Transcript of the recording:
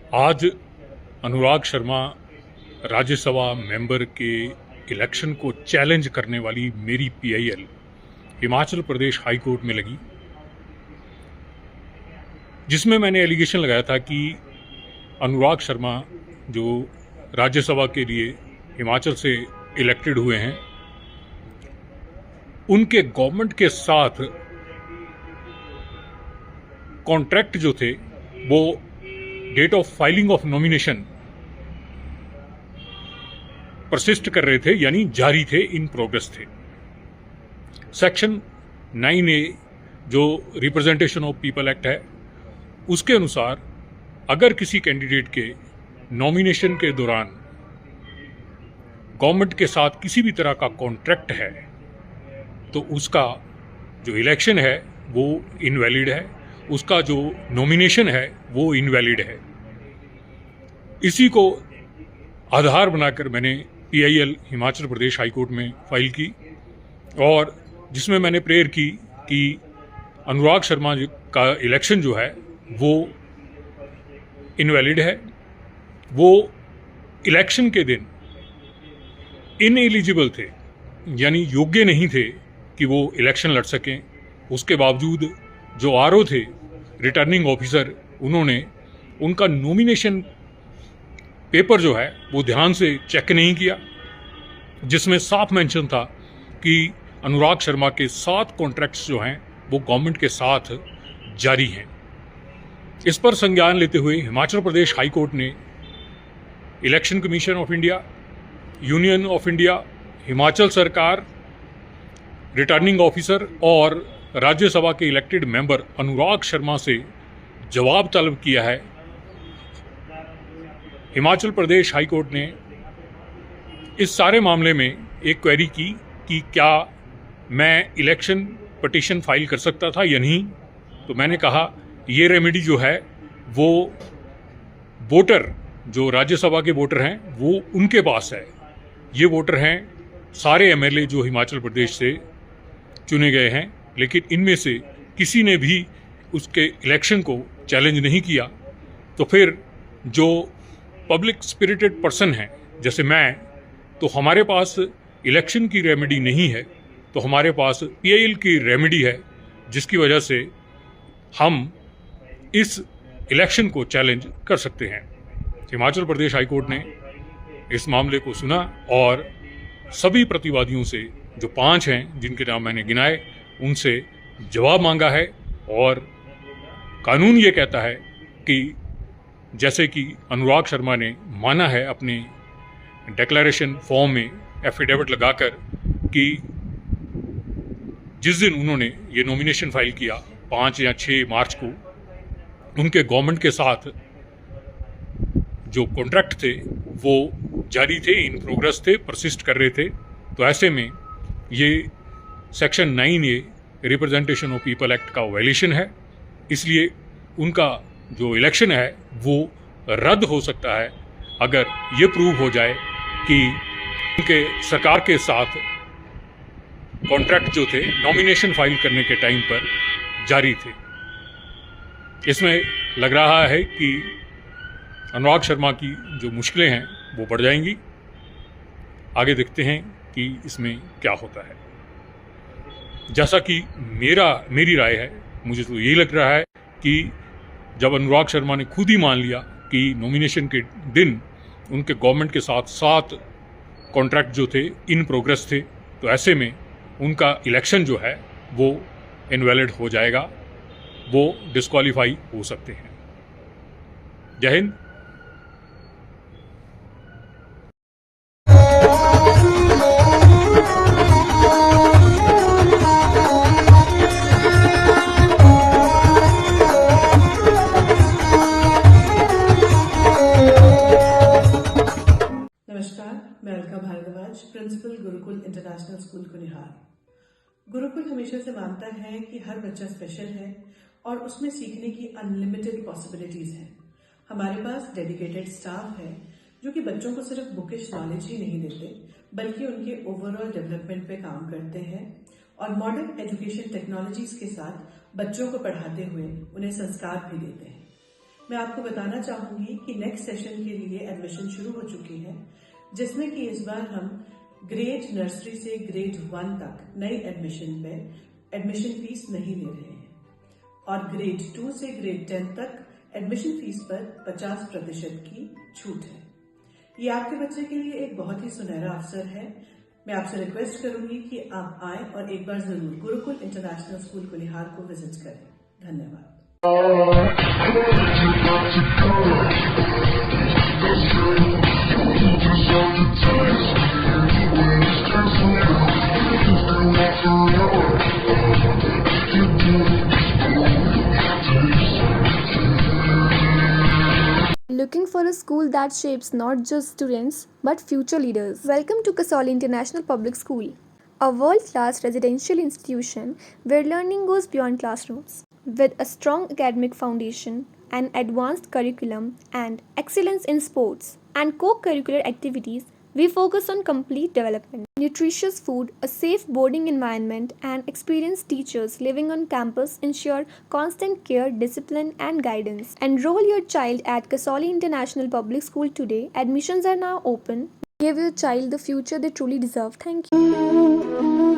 आज अनुराग शर्मा राज्यसभा मेंबर के इलेक्शन को चैलेंज करने वाली मेरी PIL Himachal Pradesh high court में लगी, जिसमें मैंने एलिगेशन लगाया था कि अनुराग शर्मा जो राज्यसभा के लिए हिमाचल से इलेक्टेड हुए हैं, उनके गवर्नमेंट के साथ कॉन्ट्रैक्ट जो थे वो date of filing of nomination persist कर रहे थे, यानी जारी थे, इन प्रोग्रेस थे। सेक्शन 9A जो रिप्रेजेंटेशन ऑफ पीपल एक्ट है, उसके अनुसार अगर किसी कैंडिडेट के नॉमिनेशन के दौरान गवर्नमेंट के साथ किसी भी तरह का कॉन्ट्रैक्ट है तो उसका जो इलेक्शन है वो इनवैलिड है, उसका जो नॉमिनेशन है वो इनवैलिड है। इसी को आधार बनाकर मैंने PIL Himachal Pradesh high court में फाइल की और जिसमें मैंने प्रेयर की कि अनुराग शर्मा का इलेक्शन जो है वो इनवैलिड है। वो इलेक्शन के दिन इनएलिजिबल थे, यानी योग्य नहीं थे कि वो इलेक्शन लड़ सकें। उसके बावजूद जो आरओ थे, रिटर्निंग ऑफिसर, उन्होंने उनका नॉमिनेशन पेपर जो है वो ध्यान से चेक नहीं किया, जिसमें साफ मेंशन था कि अनुराग शर्मा के 7 कॉन्ट्रैक्ट्स जो हैं वो गवर्नमेंट के साथ जारी हैं। इस पर संज्ञान लेते हुए हिमाचल प्रदेश हाई कोर्ट ने election commission of India, union of India, Himachal सरकार, रिटर्निंग ऑफिसर और राज्यसभा के इलेक्टेड मेंबर अनुराग शर्मा से जवाब तलब किया है। हिमाचल प्रदेश हाई कोर्ट ने इस सारे मामले में एक क्वेरी की कि क्या मैं इलेक्शन पिटीशन फाइल कर सकता था या नहीं। तो मैंने कहा ये रेमेडी जो है वो वोटर, जो राज्यसभा के वोटर हैं, वो उनके पास है। ये वोटर हैं सारे एमएलए जो हिमाचल प्रदेश से चुने गए हैं, लेकिन इनमें से किसी ने भी उसके इलेक्शन को चैलेंज नहीं किया। तो फिर जो पब्लिक स्पिरिटेड पर्सन हैं जैसे मैं, तो हमारे पास इलेक्शन की रेमेडी नहीं है, तो हमारे पास पीआईएल की रेमेडी है, जिसकी वजह से हम इस इलेक्शन को चैलेंज कर सकते हैं। हिमाचल प्रदेश हाई कोर्ट ने इस मामले को सुना और सभी प्रतिवादियों से, जो 5 हैं जिनके नाम मैंने गिनाए, उनसे जवाब मांगा है। और कानून ये कहता है कि जैसे कि अनुराग शर्मा ने माना है अपने डिक्लेरेशन फॉर्म में एफिडेविट लगाकर कि जिस दिन उन्होंने ये नॉमिनेशन फाइल किया 5 या 6 मार्च को, उनके गवर्नमेंट के साथ जो कॉन्ट्रैक्ट थे वो जारी थे, इन प्रोग्रेस थे, परसिस्ट कर रहे थे। तो ऐसे में ये section 9A representation of people act का वायलेशन है, इसलिए उनका जो इलेक्शन है वो रद्द हो सकता है अगर ये प्रूव हो जाए कि उनके सरकार के साथ कॉन्ट्रैक्ट जो थे नॉमिनेशन फाइल करने के टाइम पर जारी थे। इसमें लग रहा है कि अनुराग शर्मा की जो मुश्किलें हैं वो बढ़ जाएंगी। आगे देखते हैं कि इसमें क्या होता है। जैसा कि मेरी राय है, मुझे तो यही लग रहा है कि जब अनुराग शर्मा ने खुद ही मान लिया कि नॉमिनेशन के दिन उनके गवर्नमेंट के साथ 7 कॉन्ट्रैक्ट जो थे इन प्रोग्रेस थे, तो ऐसे में उनका इलेक्शन जो है वो इनवैलिड हो जाएगा, वो डिस्क्वालीफाई हो सकते हैं। जय हिंद। नमस्कार, मैं Alka Bhardwaj, principal Gurukul international school Kunihar. Gurukul हमेशा से मानता है कि हर बच्चा स्पेशल है और उसमें सीखने की अनलिमिटेड पॉसिबिलिटीज हैं। हमारे पास डेडिकेटेड स्टाफ है जो कि बच्चों को सिर्फ बुकिश नॉलेज ही नहीं देते, बल्कि उनके ओवरऑल डेवलपमेंट पे काम करते हैं और मॉडर्न एजुकेशन टेक्नोलॉजीज के साथ बच्चों को पढ़ाते हुए उन्हें संस्कार भी देते हैं। मैं आपको बताना चाहूंगी कि नेक्स्ट सेशन के लिए एडमिशन शुरू हो चुकी है, जिसमें कि इस बार हम ग्रेड नर्सरी से ग्रेड 1 तक नई एडमिशन पे एडमिशन फीस नहीं ले रहे हैं और ग्रेड 2 से ग्रेड 10 तक एडमिशन फीस पर 50% की छूट है। ये आपके बच्चे के लिए एक बहुत ही सुनहरा अवसर है। मैं आपसे रिक्वेस्ट करूंगी कि आप आए और एक बार जरूर गुरुकुल इंटरनेशनल स्कूल कुनिहार को विजिट करें। धन्यवाद। Looking for a school that shapes not just students but future leaders? Welcome to Kasoli International Public School, a world-class residential institution where learning goes beyond classrooms. With a strong academic foundation, an advanced curriculum, and excellence in sports and co-curricular activities, we focus on complete development. Nutritious food, a safe boarding environment, and experienced teachers living on campus ensure constant care, discipline, and guidance. Enroll your child at Kasoli International Public School today. Admissions are now open. Give your child the future they truly deserve. Thank you.